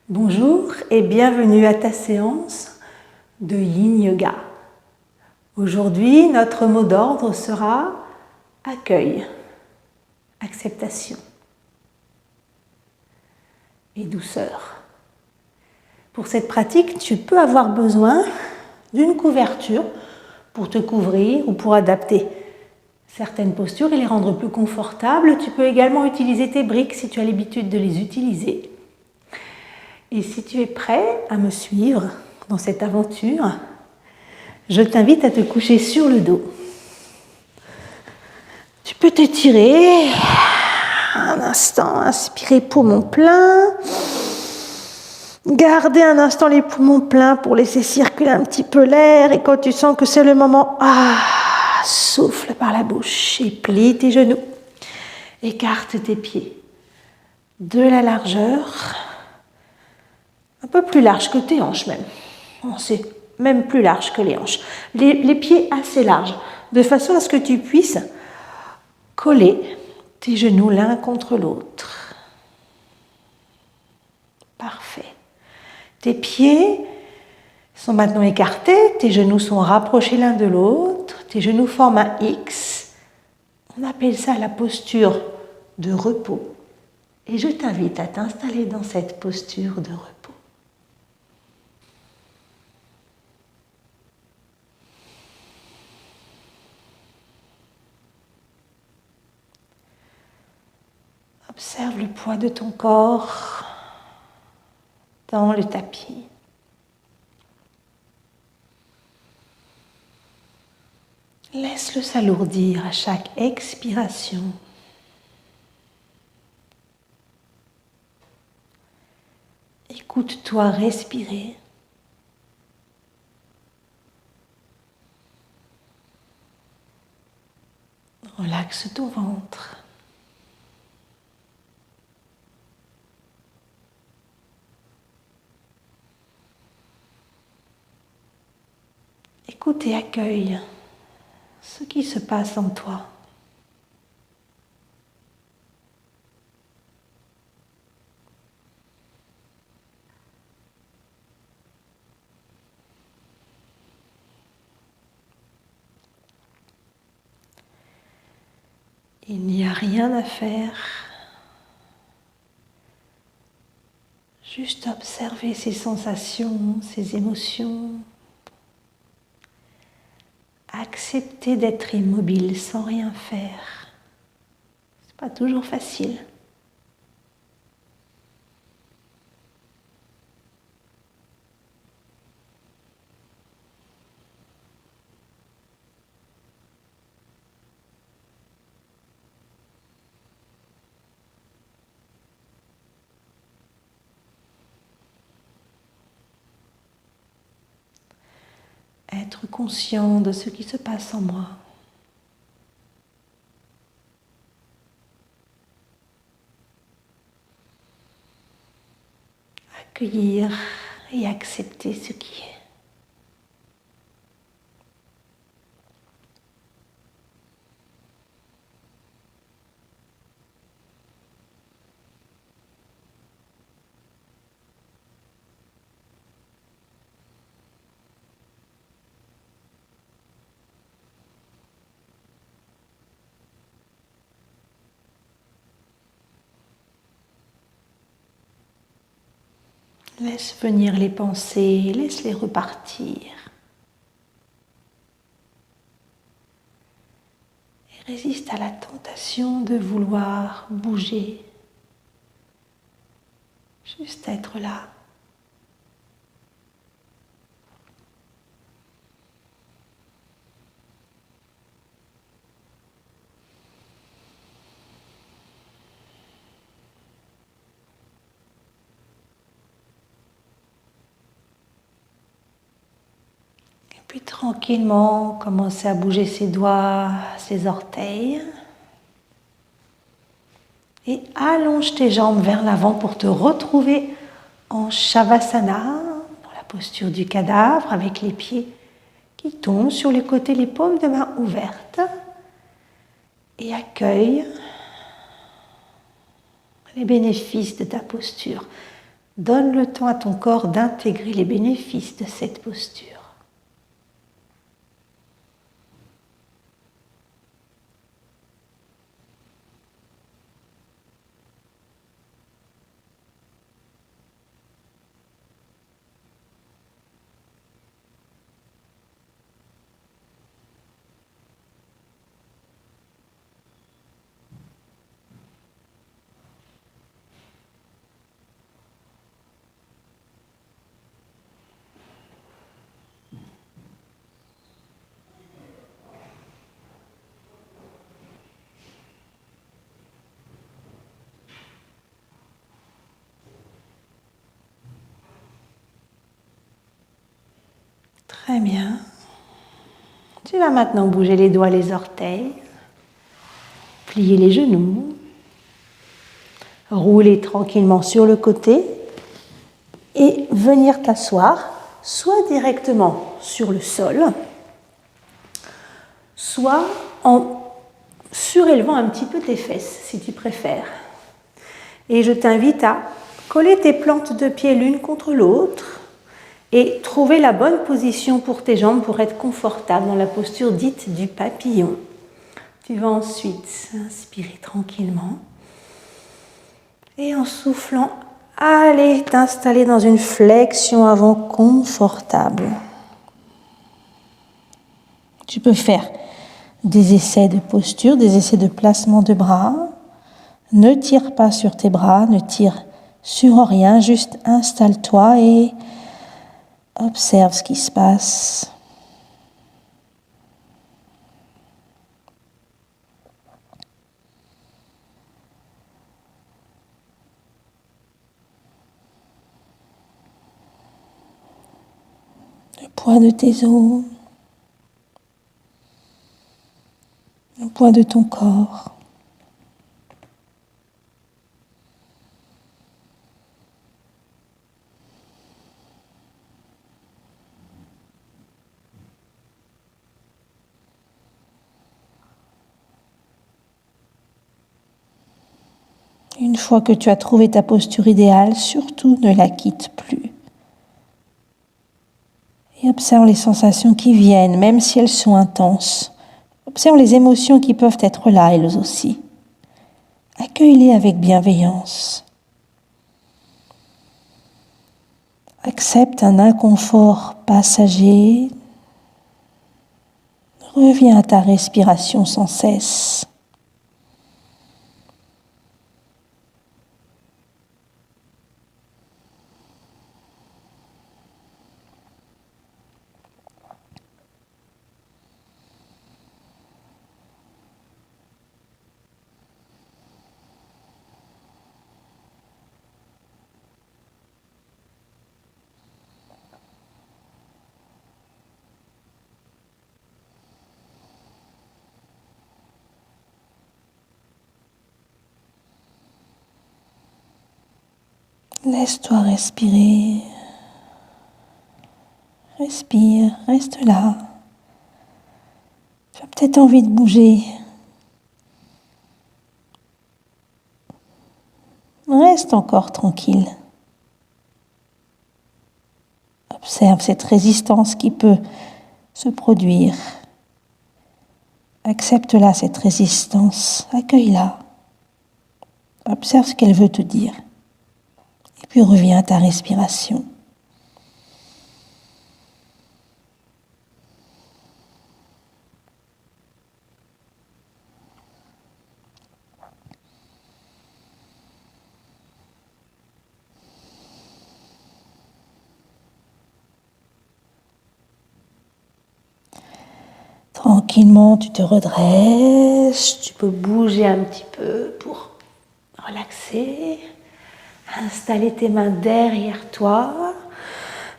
Bonjour et bienvenue à ta séance de Yin Yoga. Aujourd'hui, notre mot d'ordre sera accueil, acceptation et douceur. Pour cette pratique, tu peux avoir besoin d'une couverture pour te couvrir ou pour adapter certaines postures et les rendre plus confortables. Tu peux également utiliser tes briques si tu as l'habitude de les utiliser. Et si tu es prêt à me suivre dans cette aventure, je t'invite à te coucher sur le dos. Tu peux t'étirer un instant, inspirer poumon plein. Garder un instant les poumons pleins pour laisser circuler un petit peu l'air. Et quand tu sens que c'est le moment, souffle par la bouche et plie tes genoux. Écarte tes pieds de la largeur, un peu plus large que tes hanches même. C'est même plus large que les hanches. Les pieds assez larges, de façon à ce que tu puisses coller tes genoux l'un contre l'autre. Parfait. Tes pieds sont maintenant écartés, tes genoux sont rapprochés l'un de l'autre, tes genoux forment un X. On appelle ça la posture de repos. Et je t'invite à t'installer dans cette posture de repos. Observe le poids de ton corps dans le tapis. Laisse-le s'alourdir à chaque expiration. Écoute-toi respirer. Relaxe ton ventre. Écoute et accueille ce qui se passe en toi. Il n'y a rien à faire. Juste observer ces sensations, ces émotions. Accepter d'être immobile sans rien faire. C'est pas toujours facile. Être conscient de ce qui se passe en moi. Accueillir et accepter ce qui est. Laisse venir les pensées, laisse-les repartir. Et résiste à la tentation de vouloir bouger. Juste être là. Puis tranquillement, commencer à bouger ses doigts, ses orteils. Et allonge tes jambes vers l'avant pour te retrouver en Shavasana, dans la posture du cadavre, avec les pieds qui tombent sur les côtés, les paumes de main ouvertes. Et accueille les bénéfices de ta posture. Donne le temps à ton corps d'intégrer les bénéfices de cette posture. Très bien. Tu vas maintenant bouger les doigts, les orteils, plier les genoux, rouler tranquillement sur le côté et venir t'asseoir soit directement sur le sol, soit en surélevant un petit peu tes fesses si tu préfères. Et je t'invite à coller tes plantes de pied l'une contre l'autre et trouver la bonne position pour tes jambes pour être confortable dans la posture dite du papillon. Tu vas ensuite inspirer tranquillement et en soufflant, aller t'installer dans une flexion avant confortable. Tu peux faire des essais de posture, des essais de placement de bras. Ne tire pas sur tes bras, ne tire sur rien, juste installe-toi et observe ce qui se passe. Le poids de tes os, le poids de ton corps. Une fois que tu as trouvé ta posture idéale, surtout ne la quitte plus. Et observe les sensations qui viennent, même si elles sont intenses. Observe les émotions qui peuvent être là, elles aussi. Accueille-les avec bienveillance. Accepte un inconfort passager. Reviens à ta respiration sans cesse. Laisse-toi respirer. Respire, reste là. Tu as peut-être envie de bouger. Reste encore tranquille. Observe cette résistance qui peut se produire. Accepte-la, cette résistance. Accueille-la. Observe ce qu'elle veut te dire. Et puis reviens à ta respiration. Tranquillement, tu te redresses, tu peux bouger un petit peu pour relaxer, installer tes mains derrière toi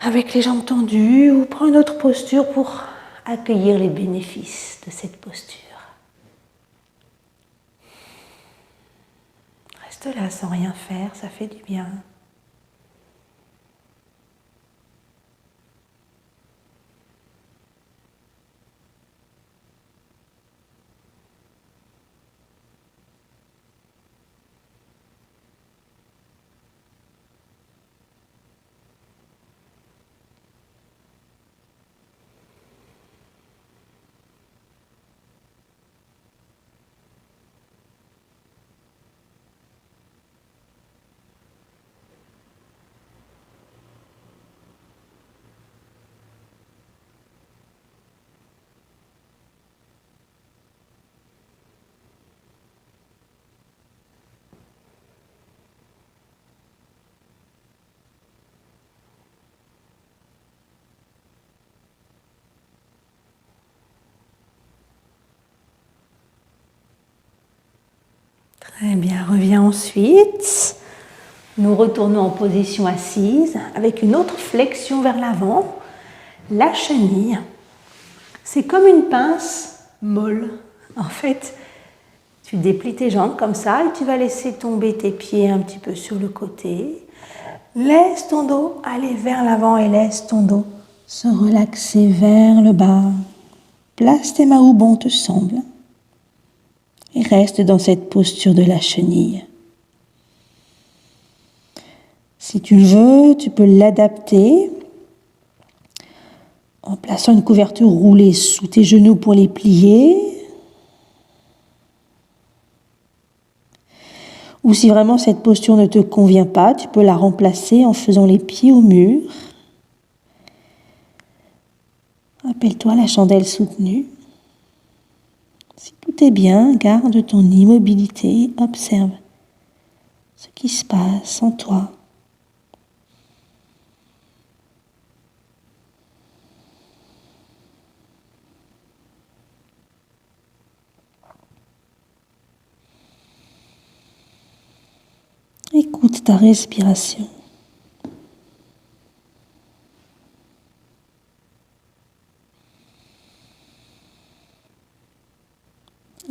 avec les jambes tendues ou prends une autre posture pour accueillir les bénéfices de cette posture. Reste là sans rien faire, ça fait du bien. Eh bien, reviens ensuite. Nous retournons en position assise avec une autre flexion vers l'avant. La chenille, c'est comme une pince molle. En fait, tu déplies tes jambes comme ça et tu vas laisser tomber tes pieds un petit peu sur le côté. Laisse ton dos aller vers l'avant et laisse ton dos se relaxer vers le bas. Place tes mains où bon te semble et reste dans cette posture de la chenille. Si tu le veux, tu peux l'adapter en plaçant une couverture roulée sous tes genoux pour les plier. Ou si vraiment cette posture ne te convient pas, tu peux la remplacer en faisant les pieds au mur. Rappelle-toi la chandelle soutenue. Si tout est bien, garde ton immobilité, observe ce qui se passe en toi. Écoute ta respiration.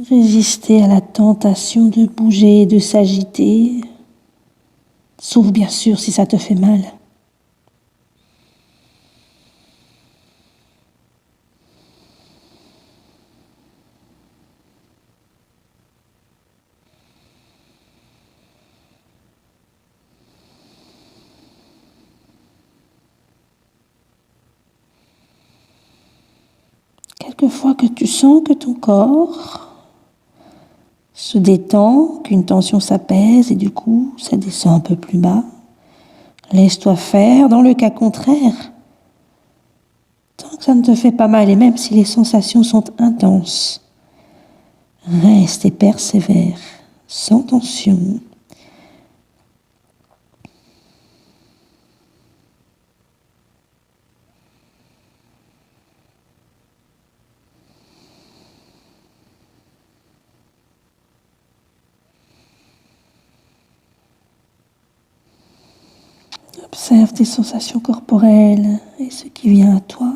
Résister à la tentation de bouger et de s'agiter, sauf bien sûr si ça te fait mal. Quelquefois que tu sens que ton corps se détend, qu'une tension s'apaise et du coup ça descend un peu plus bas, laisse-toi faire. Dans le cas contraire, tant que ça ne te fait pas mal et même si les sensations sont intenses, reste et persévère, sans tension. Observe tes sensations corporelles et ce qui vient à toi.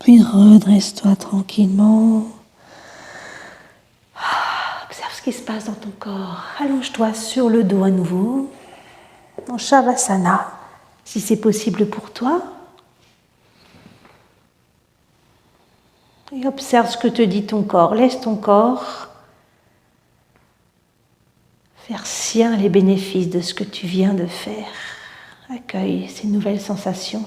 Puis redresse-toi tranquillement. Observe ce qui se passe dans ton corps. Allonge-toi sur le dos à nouveau, en Shavasana, si c'est possible pour toi. Et observe ce que te dit ton corps. Laisse ton corps faire sien les bénéfices de ce que tu viens de faire. Accueille ces nouvelles sensations.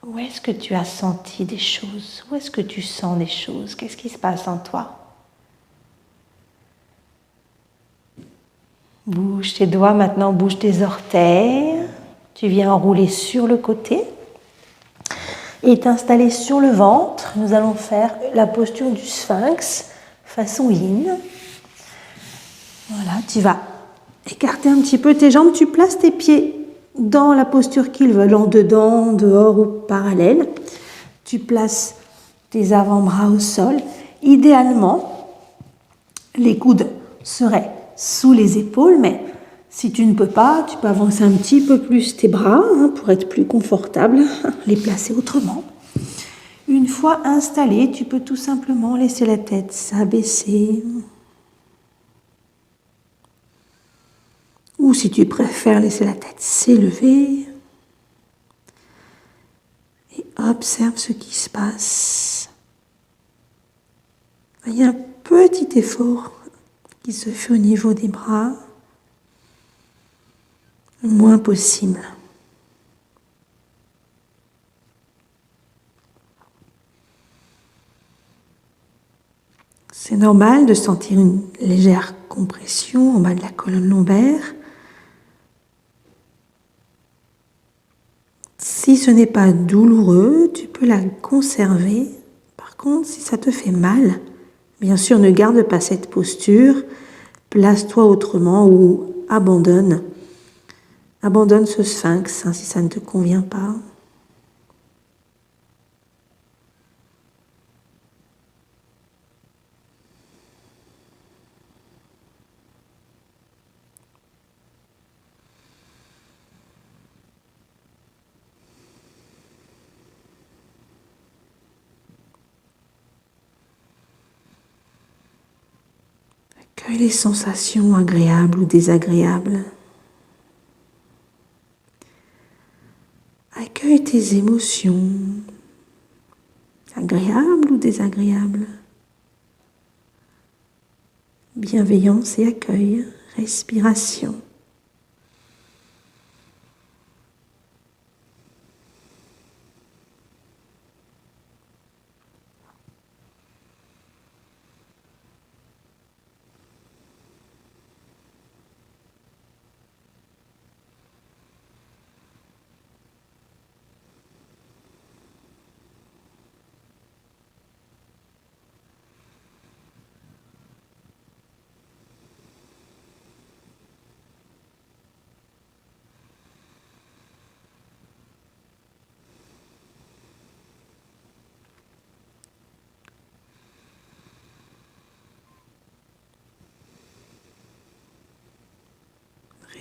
Où est-ce que tu as senti des choses? Où est-ce que tu sens des choses? Qu'est-ce qui se passe en toi? Bouge tes doigts maintenant, bouge tes orteils. Tu viens enrouler sur le côté. et t'installer sur le ventre. Nous allons faire la posture du sphinx, façon yin. Voilà, tu vas écarter un petit peu tes jambes, tu places tes pieds dans la posture qu'ils veulent, en dedans, en dehors ou parallèle. Tu places tes avant-bras au sol. Idéalement, les coudes seraient sous les épaules, mais si tu ne peux pas, tu peux avancer un petit peu plus tes bras pour être plus confortable, les placer autrement. Une fois installé, tu peux tout simplement laisser la tête s'abaisser. Ou si tu préfères laisser la tête s'élever. Et observe ce qui se passe. Il y a un petit effort qui se fait au niveau des bras, le moins possible. C'est normal de sentir une légère compression en bas de la colonne lombaire. Si ce n'est pas douloureux, tu peux la conserver. Par contre, si ça te fait mal, bien sûr, ne garde pas cette posture. Place-toi autrement ou abandonne. Abandonne ce sphinx si ça ne te convient pas. Accueille les sensations agréables ou désagréables. Accueille tes émotions, agréables ou désagréables. Bienveillance et accueil, respiration.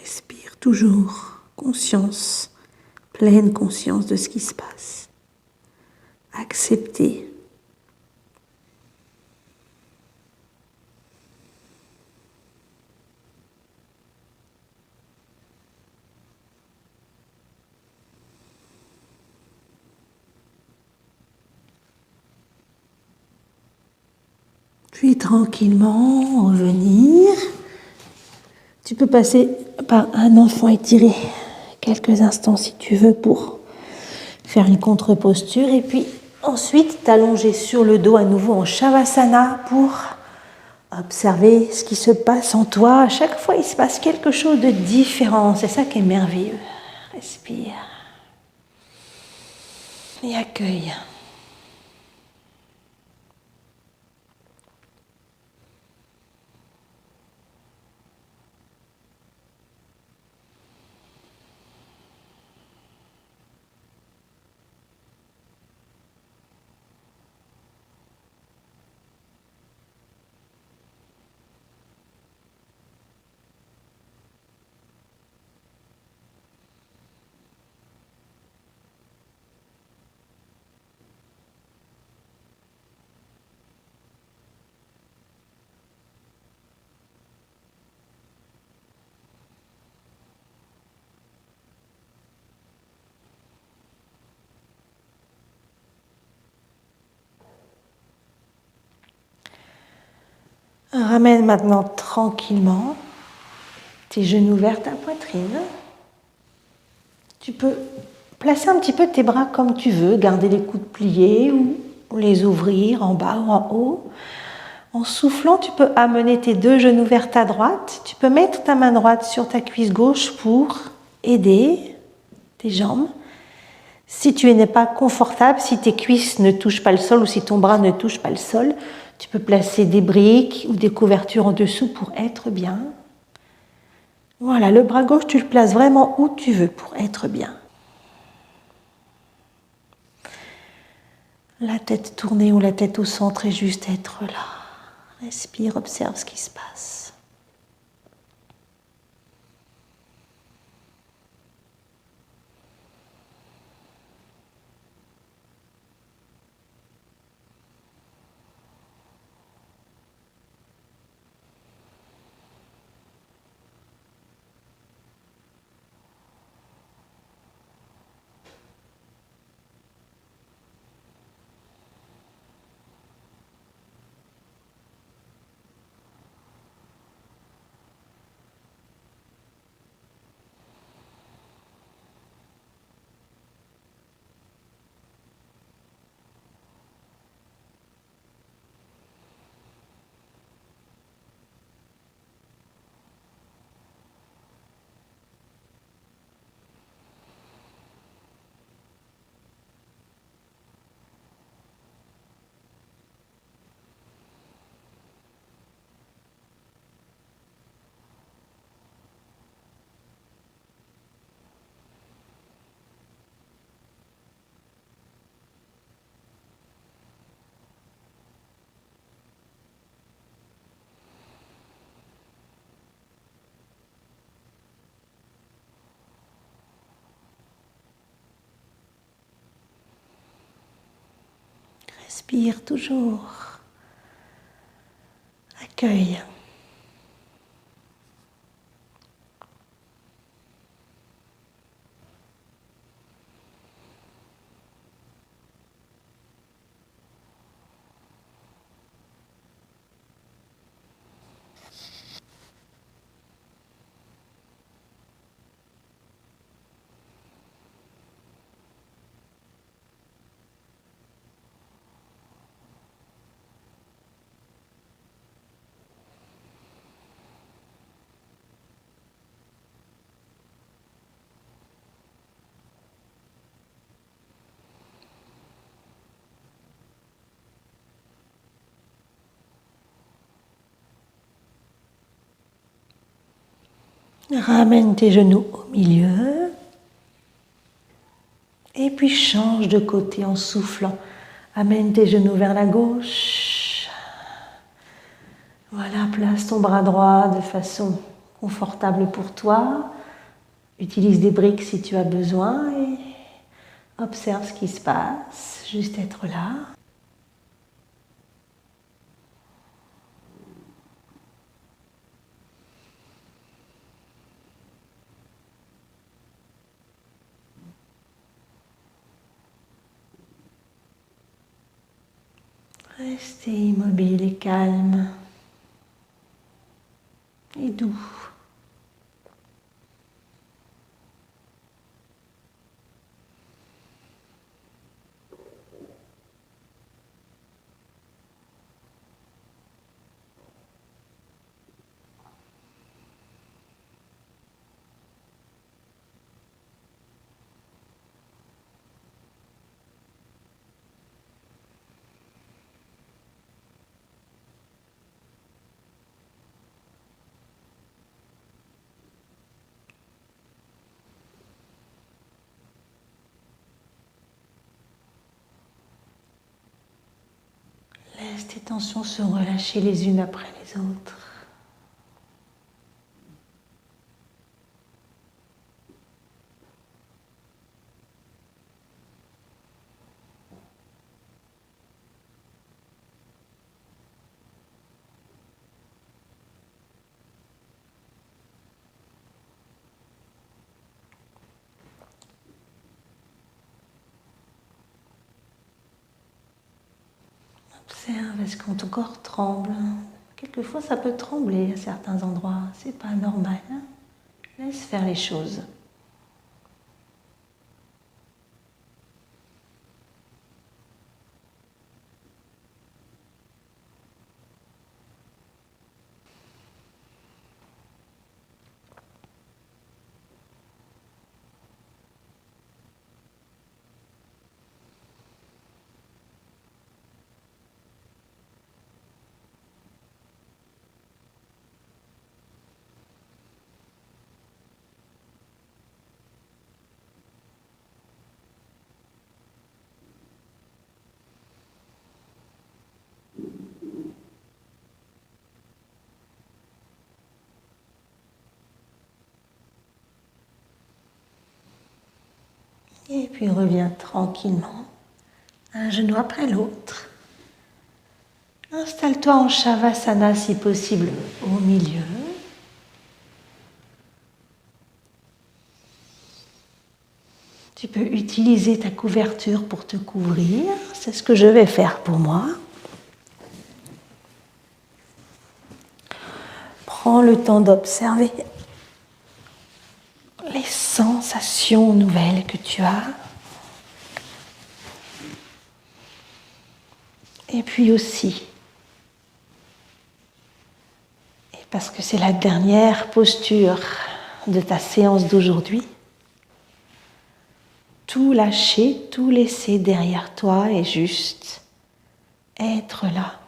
Respire toujours, conscience, pleine conscience de ce qui se passe. Accepter. Puis tranquillement revenir. Tu peux passer par un enfant étiré quelques instants si tu veux pour faire une contre-posture et puis ensuite t'allonger sur le dos à nouveau en Shavasana pour observer ce qui se passe en toi. À chaque fois, il se passe quelque chose de différent. C'est ça qui est merveilleux. Respire et accueille. Ramène maintenant tranquillement tes genoux vers ta poitrine. Tu peux placer un petit peu tes bras comme tu veux, garder les coudes pliés ou les ouvrir en bas ou en haut. En soufflant, tu peux amener tes deux genoux vers ta droite. Tu peux mettre ta main droite sur ta cuisse gauche pour aider tes jambes. Si tu n'es pas confortable, si tes cuisses ne touchent pas le sol ou si ton bras ne touche pas le sol, tu peux placer des briques ou des couvertures en dessous pour être bien. Voilà, le bras gauche, tu le places vraiment où tu veux pour être bien. La tête tournée ou la tête au centre et juste être là. Respire, observe ce qui se passe. Respire toujours. Accueille. Ramène tes genoux au milieu. Et puis change de côté en soufflant. Amène tes genoux vers la gauche. Voilà, place ton bras droit de façon confortable pour toi. Utilise des briques si tu as besoin et observe ce qui se passe. Juste être là. Restez immobile et calme et doux. Laisse tes tensions se relâcher les unes après les autres. Observe, est-ce que ton corps tremble? Quelquefois, ça peut trembler à certains endroits. C'est pas normal. Laisse faire les choses. Et puis reviens tranquillement, un genou après l'autre. Installe-toi en Shavasana si possible au milieu. Tu peux utiliser ta couverture pour te couvrir. C'est ce que je vais faire pour moi. Prends le temps d'observer les sensations nouvelles que tu as. Et puis aussi, et parce que c'est la dernière posture de ta séance d'aujourd'hui, tout lâcher, tout laisser derrière toi et juste être là.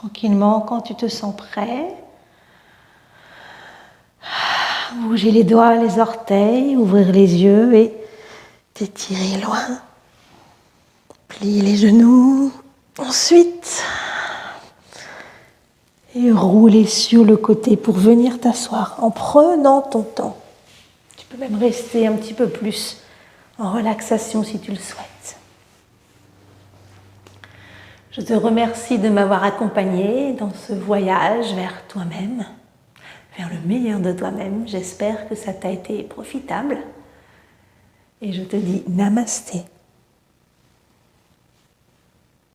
Tranquillement, quand tu te sens prêt, bouger les doigts, les orteils, ouvrir les yeux et t'étirer loin. Plie les genoux. Ensuite, et rouler sur le côté pour venir t'asseoir en prenant ton temps. Tu peux même rester un petit peu plus en relaxation si tu le souhaites. Je te remercie de m'avoir accompagné dans ce voyage vers toi-même, vers le meilleur de toi-même. J'espère que ça t'a été profitable. Et je te dis namasté.